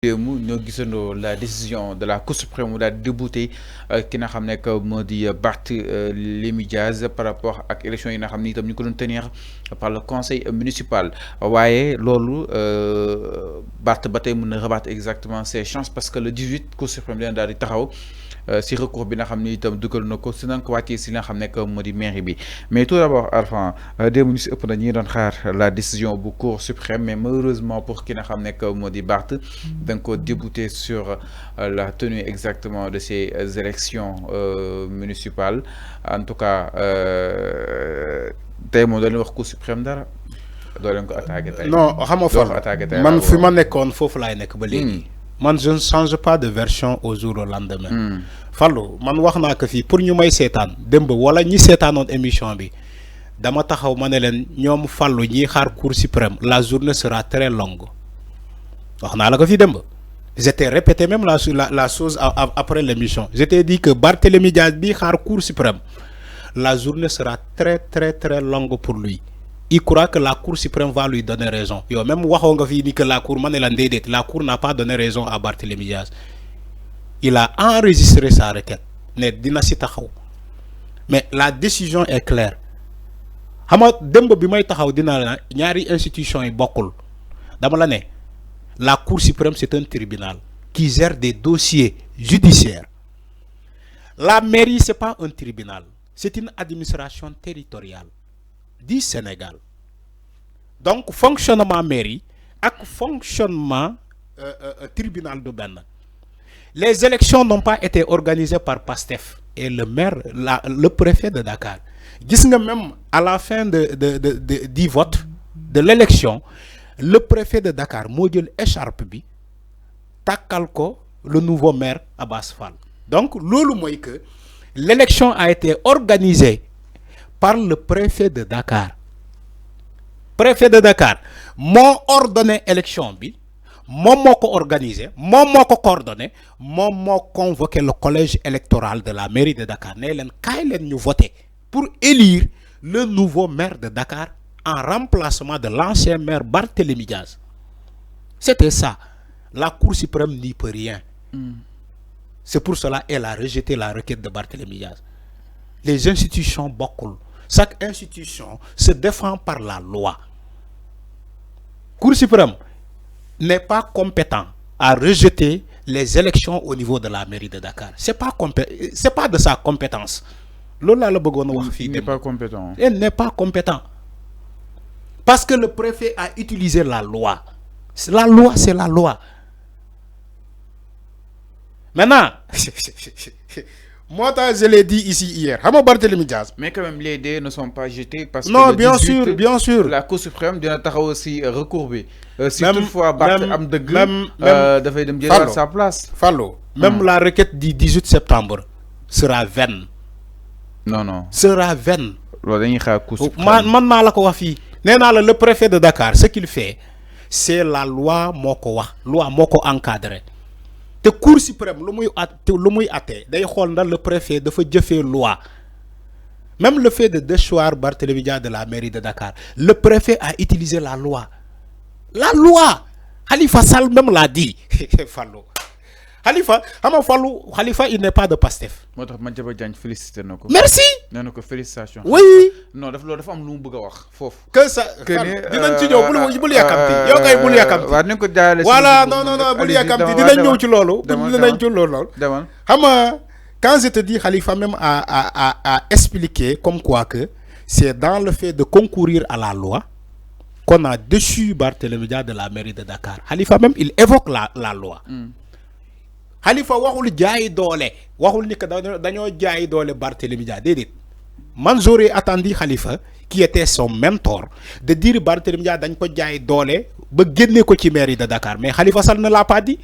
ñoo gisandoo la décision de la Cour suprême daal di débouté ki nga xam nekk moo di Barthélémy Dias par rapport ak élection yi nga xam ni itam ñu ko doon tenir par le conseil municipal waaye loolu Barth ba tey mën na rebattre exactement ses chances parce que le 18 Cour suprême dina daal di taxaw si recours bi nga xam ni itam dugal na ko si nañ ko wàccee si nga xam nekk moo di mairie bi mais tout d'abord Arfan démb ñu si ëpp na ñi doon xaar la décision bu Cour suprême mais malheureusement pour ki nga xam nekk moo di Barth donc débouté sur la tenue exactement de ces élections municipales en tout cas tey moom doon wax Cour suprême dara doo leen ko attaqué tey. non xam nga man fi ma nekkoon foofu laay nekk ba léegi. man je ne change pas de version au jour au lendemain. Fallou man wax naa ko fii pour ñu may seetaan démb wala ñi seetaanoon émission bi dama taxaw ma ne leen ñoom Fallou ñiy xaar Cour suprême la journée sera très longue. wax naa la ko fii démb j'étais répété même la chose après l'émission j'étais dit que Barthélémy Dias bi xaar Cour suprême la journée sera très très très longue pour lui. Il croit que la Cour suprême va lui donner raison. Yo, même waxo nga fi ni que la Cour la Cour n'a pas donné raison à Barthélémy Dias. Il a enregistré sa requête. Ne dina ci taxaw. Mais la décision est claire. Xama demb bi may taxaw dina la ñaari institution yi bokul. Dama la né la Cour suprême c'est un tribunal qui gère des dossiers judiciaires. La mairie c'est pas un tribunal, c'est une administration territoriale du Sénégal. Donc fonctionnement mairie et fonctionnement tribunal de Ben. Les élections n'ont pas été organisées par PASTEF et le maire, le préfet de Dakar. Gis nga même à la fin du vote de l'élection, le préfet de Dakar moo jël écharpe bi takkal ko le nouveau maire Abass Fall. Donc loolu mooy que l'élection a été organisée par le préfet de Dakar. Préfet de Dakar m'a ordonné l'élection bi, m'a organisé, m'a coordonné, m'a convoqué le collège électoral de la mairie de Dakar. Né len kay len ñu voter pour élire le nouveau maire de Dakar en remplacement de l'ancien maire Barthélémy Dias. C'était ça. La Cour suprême n'y peut rien. C'est pour cela qu'elle a rejeté la requête de Barthélémy Dias. Les institutions beaucoup. Chaque institution se défend par la loi. Cour suprême n'est pas compétent à rejeter les élections au niveau de la mairie de Dakar. C'est pas de sa compétence. Il n'est pas compétent. Elle n'est pas compétent. Parce que le préfet a utilisé la loi. La loi, c'est la loi. Maintenant, moi, je l'ai dit ici hier. Barthélémy Dias. Mais quand même, les dés ne sont pas jetés parce que. Non, bien sûr, bien sûr. La Cour suprême doit aussi recourbé. Si toutefois Barth am deug dafay dem jël sa place. Fallo. Même la requête du 18 septembre sera vaine. Non. Sera vaine. Man maa la ko wax fi. Néna le préfet de Dakar, ce qu'il fait, c'est la loi moko wax. Loi moko encadré. Te Cour suprême lu muy até day xol ndal le préfet dafa jëfé loi. Même le fait de déchoir Barthélémy Dias de la mairie de Dakar, le préfet a utilisé la loi. La loi. Khalifa Sall même l'a dit. Fallo. Khalifa il n'est pas de PASTEF. Merci. Félicitations. Oui. Non, dafa am lu mu bëgg wax fofu. Que ça dinañ ci ñëw bul yakamti. Yow kay bul yakamti. Wa nañ ko jaarale. Voilà, non, bul yakamti. Dinañ ñëw ci lolu. Dinañ ci lolu. Quand je te dis Khalifa même a expliqué comme quoi que c'est dans le fait de concourir à la loi qu'on a déchu Barthélémy Dias de la mairie de Dakar. Khalifa même il évoque la loi. Khalifa waxul jaay doole waxul ni que dañoo jaay doole Barthélémy Dias déedéet man j'aurais attendu Khalifa qui était son mentor de dire Barthélémy Dias dañ ko jaay doole ba génné ko ci mairie de Dakar mais Khalifa Sall ne l'a pas dit.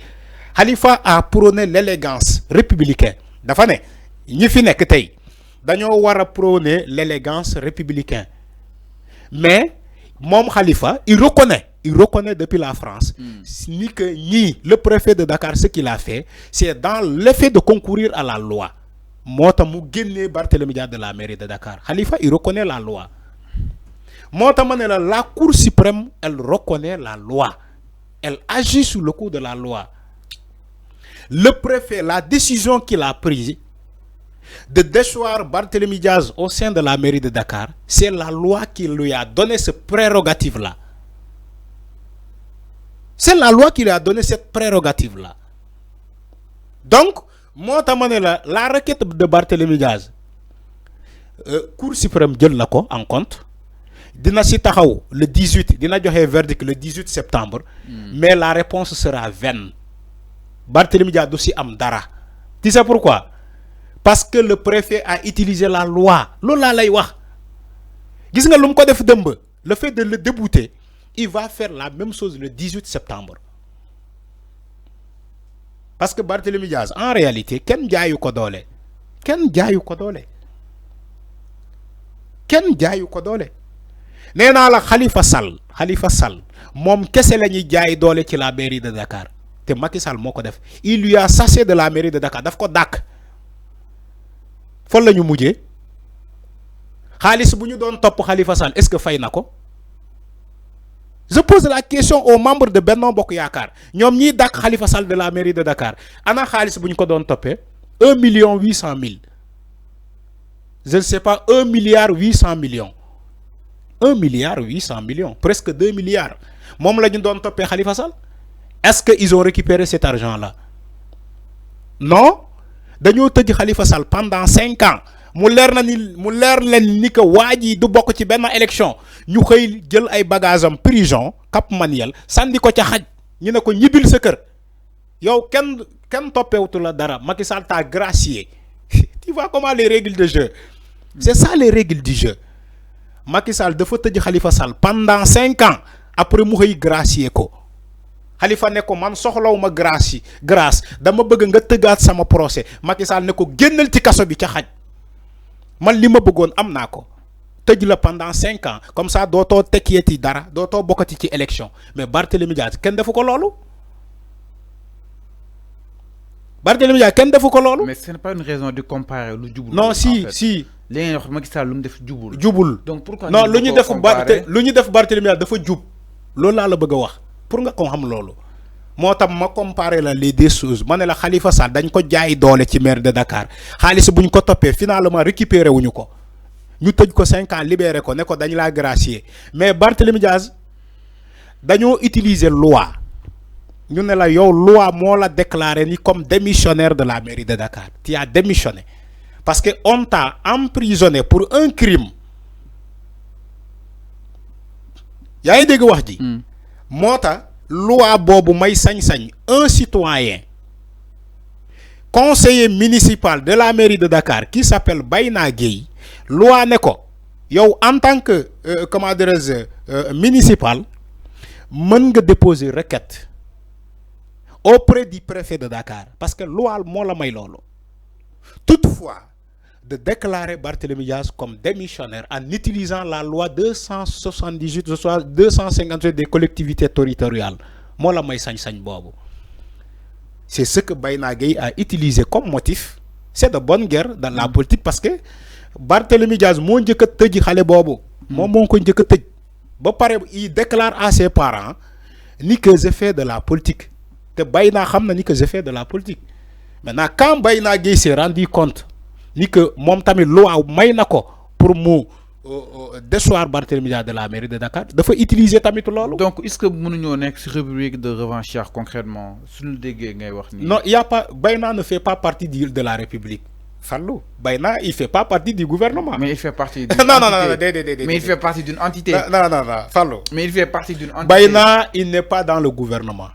Khalifa a prôné l'élégance républicaine dafa né ñi fi nek tay dañoo wara prôner l'élégance républicaine mais mom Khalifa il reconnaît depuis la France ni que le préfet de Dakar ce qu'il a fait c'est dans l'effet de concourir à la loi. Mota mu génné Barthélémy Dias de la mairie de Dakar. Khalifa il reconnaît la loi. Mota mané la Cour suprême elle reconnaît la loi. Elle agit sous le coup de la loi. le préfet, la décision qu'il a prise de déchoir Barthélémy Diaz au sein de la mairie de Dakar, c'est la loi qui lui a donné ce prérogative-là. C'est la loi qui lui a donné cette prérogative-là. Donc, moi, la requête de Barthélémy Diaz, Cour suprême jël nako en compte. Dina ci taxaw le 18, dina joxe verdict le 18 septembre, mais la réponse sera vaine. Barthélémy Diaz du ci am dara. Tu sais pourquoi? Parce que le préfet a utilisé la loi. Lola lay wax. Gis nga lum ko def demb, le fait de le débouter, il va faire la même chose le 18 septembre. Parce que Barthélémy Diaz, en réalité, ken jaayu ko doole. Ken jaayu ko doole. Ken jaayu ko doole. Nee naa la Khalifa Sall moom kese la ñuy jaay doole ci la mairie de Dakar te Macky Sall moo ko def. Il lui a chassé de la mairie de Dakar, daf ko dàkk. Fan la ñu mujjee xaalis bu ñu doon topp Khalifa Sall est-ce que fay na ko? Je pose la question aux membres de Benno Bokk Yaakaar ñoom ñiy dàkk Khalifa Sall de la mairie de Dakar ana xaalis bu ñu ko doon toppee 1,8 million. Je ne sais pas, 1,8 milliard. 1,8 milliard, presque 2 milliards. Mom la ñu doon topé Khalifa Sall. Est-ce qu'ils ont récupéré cet argent-là? Non. Dañoo tëj Khalifa Sall pendant 5 ans. Mu leer leen ni que waaji du bokk ci benn élection. Ñu xëy jël ay bagages am prison Cap Manuel sandi ko ca xaj. Ñu ne ko ñibil sa kër. Yow kenn toppewutu la dara. Macky Sall t'a gracié. Tu vois comment les règles de jeu? C'est ça les règles du jeu. Macky Sall dafa tëj Khalifa Sall pendant 5 ans après mu xëy gracier ko. Khalifa ne ko man soxlawuma grâce dama bëgg nga tëggaat sama procès. Macky Sall ne ko génnal ci kaso bi ca xaj. Man li ma bëggoon am naa ko. Tëj la pendant 5 ans comme ça dootoo tekkiyeeti dara dootoo bokkati ci élection mais Barthélémy Diaz kenn defu ko loolu. Barthélémy Diaz kenn defu ko loolu. Mais ce n'est pas une raison de comparer lu jubul. Non si. li ngeen wax Macky Sall lu mu def jubul. Donc pourquoi non lu ñu def Barthélémy Diaz dafa jub. Loolu laa la bëgg a wax pour nga ko xam loolu. Moo tax ma comparer la les deux choses ma ne la Khalifa Sall dañ ko jaay doole ci maire de Dakar xaalis bu ñu ko toppee finalement récupéré wuñu ko ñu tëj ko 5 ans libéré ko ne ko dañ laa gracier mais Barthélémy Diaz dañoo utiliser loi ñu ne la yow loi moo la déclaré ni comme démissionnaire de la mairie de Dakar tu as démissionné parce que on t'a emprisonné pour un crime. Yaa ngi dégg wax ji. Moo tax loi boobu may sañ-sañ un citoyen conseiller municipal de la mairie de Dakar qui s'appelle Bayna Gueye loi ne ko yow en tant que comment dirais-je municipal mën nga déposer requête auprès du préfet de Dakar parce que loi moo la may loolu. Toutefois de déclarer Barthélémy Diaz comme démissionnaire en utilisant la loi 278 soit 258 des collectivités territoriales moo la may sañ-sañ boobu. C'est ce que Bayna Gueye a utilisé comme motif. C'est de bonne guerre dans la politique parce que Barthélémy Diaz moo njëkk a tëj xale boobu. moom moo ko njëkk a tëj. ba pare il déclare à ses parents ni que j'ai fait de la politique te Bayna xam na ni que j'ai fait de la politique. Maintenant quand Bayna Gueye s'est rendu compte ni que moom tamit loi may na ko pour mu déchoir Barthélémy Diaz de la mairie de Dakar dafa utiliser tamit loolu. Donc est-ce que mënuñoo nekk ci rubrique de revanchard concrètement suñu déggee ngay wax ni. Non, il y a pas, Bayna ne fait pas partie de la République. Fallou, Bayna il fait pas partie du gouvernement. Mais il fait partie d'une non, mais il fait partie d'une entité. Non, Fallou. Mais il fait partie d'une entité. Bayna il n'est pas dans le gouvernement.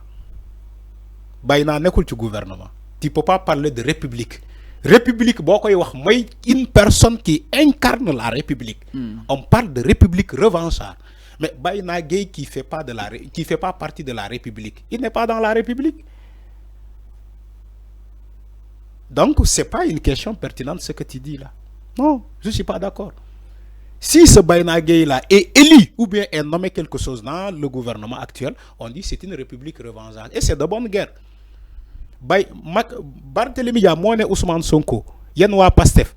Bayna nekkul ci gouvernement. Tu peux pas parler de république. République boo koy wax mooy une personne qui incarne la République. On parle de république revanchard. Mais Bayna Gueye qui fait pas partie de la République, il n'est pas dans la République. Donc c'est pas une question pertinente ce que tu dis là. Non, je suis pas d'accord. Si ce Bayna Gueye là est élu ou bien est nommé quelque chose dans le gouvernement actuel, on dit c'est une république revanchard et c'est de bonne guerre. Barthélémy Diaz moo ne Ousmane Sonko yéen waa Pastef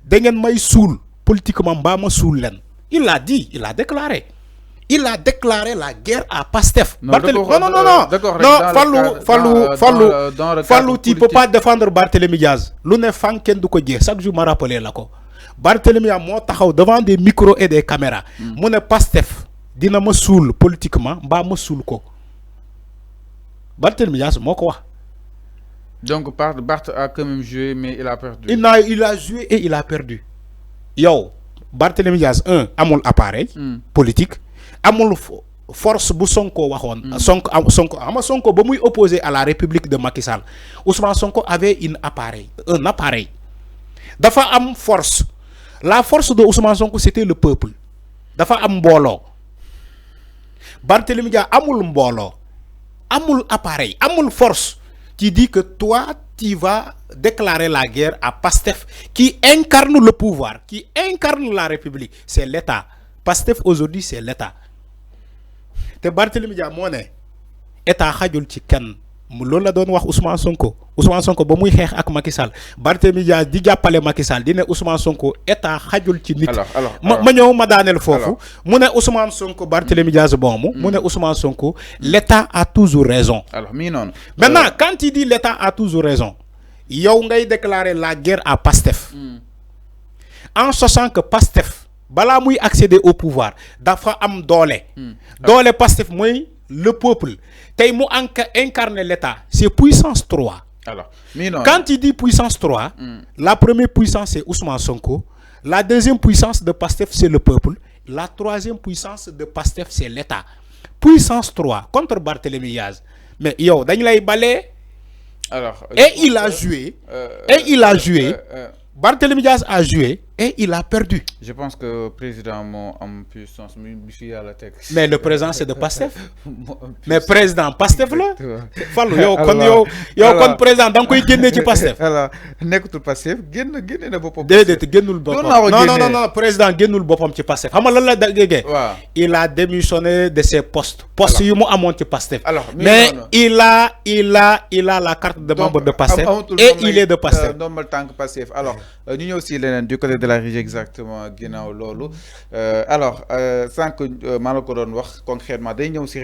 da ngeen may suul politiquement mbaa ma suul leen. Il l'a dit, il a déclaré. il a déclaré la guerre à Pastef. Non, Barthélémy, d'accord, non, d'accord, Fallou, tu peux pas défendre Barthélémy Diaz. Lu ne fan ken du ko jeex chaque jour ma rappeler la ko. Barthélémy moo taxaw devant des micros et des caméras. Mu ne Pastef dina ma suul politiquement mbaa ma suul ko. Barthélémy Diaz moo ko wax. Donc Barth a quand même joué mais il a perdu. Il a joué et il a perdu. Yo, Barthélémy Diaz amul appareil politique, amul force bu Sonko waxone. Sonko ba muy opposé à la République de Macky Sall. Ousmane Sonko avait un appareil. Dafa am force. La force de Ousmane Sonko c'était le peuple. Dafa am mbolo. Barthélémy Diaz amul mbolo. Amul appareil, amul force. Qui dit que toi, tu vas déclarer la guerre à Pastef, qui incarne le pouvoir, qui incarne la République. C'est l'État. Pastef aujourd'hui, c'est l'État. Te Barthélémy Diaz moo ne État xajul ci kenn mu loolu la doon wax Ousmane Sonko ba muy xeex ak Macky Sall Barthélémy Diaz di jàppale Macky Sall di ne Ousmane Sonko État xajul ci nit. ma ñëw ma daaneel foofu. mu ne Ousmane Sonko Barthélémy Diaz mu ne Ousmane Sonko l'État a toujours raison. Alors mi non. Maintenant quand il dit l'État a toujours raison yow ngay déclarer la guerre à Pastef. En sachant que Pastef bala muy accéder au pouvoir dafa am doole. Doole Pastef mooy le peuple. Tay mu incarne l'État, c'est puissance 3. Alors, quand il dit puissance 3, la première puissance c'est Ousmane Sonko, la deuxième puissance de Pastef c'est le peuple, la troisième puissance de Pastef c'est l'État. Puissance 3 contre Barthélémy Diaz. Mais yo, dañ lay balé. Alors, et il a joué. Barthélémy Diaz a joué et il a perdu. Je pense que le président a en puissance. Mais le président c'est de Pastef. Mais président Pastef là. Fallu yo kon président dang koy génné ci Pastef. Alors nekkutul Pastef génn na bopam. Déedéet génnul bopam. Non, président génnul bopam ci Pastef. Xam nga lan la déggé? Il a démissionné de ses postes. Postes yu mu amone ci Pastef. Mais il a la carte de membre de Pastef et il est de Pastef. Normal tant que Pastef. Alors ñu ñëw aussi leneen du côté de la régie exactement ginnaaw loolu alors sans que maa la ko doon wax concrètement day ñëw si